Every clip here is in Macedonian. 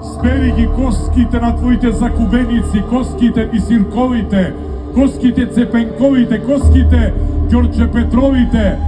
Збери ги коските на твоите закубеници, коските бисирковите, коските цепенковите, коските Ѓорче Петровите.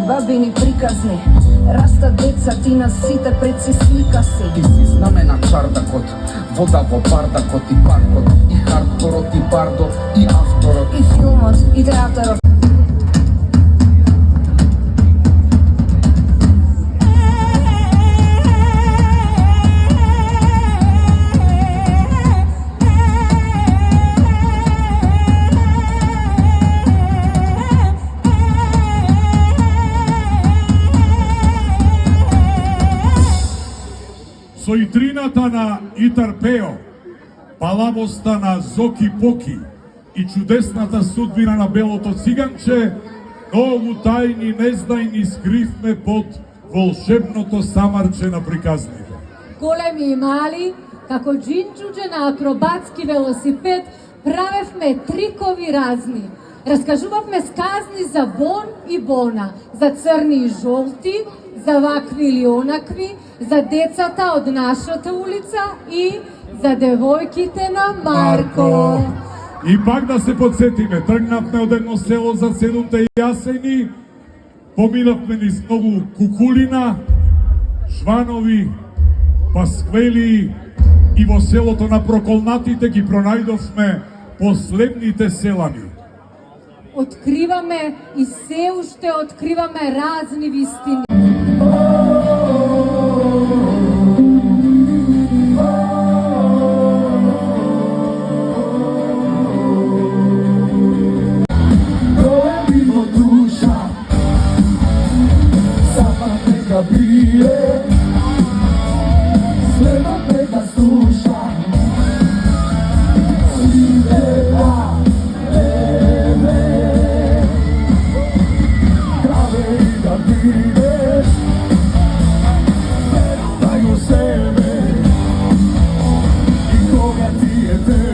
Бабини приказни, раста деца, ти на сите пред си слика си. Ти си знаме на чардакот, вода во бардакот и паркот, и хардкорот, и бардот, и авторот, и филмот, и театарот. Со итрината на Итар-Пео, паламоста на Зоки Поки и чудесната судбина на белото циганче, многу тајни незнајни скривме под волшебното самарче на приказните. Големи и мали, како джинчуџе на акробатски велосипед, правевме трикови разни. Раскажувавме сказни за Бон и Бона, за црни и жолти, за вакви или онакви, за децата од нашата улица и за девојките на Марко. И пак да се подсетиме, тргнавме од едно село за 7 јасени, поминавме низ многу кукулина, жванови, пасквели и во селото на Проколнатите ги пронајдовме последните селани. Откриваме и се уште откриваме разни вистини. Baby, дете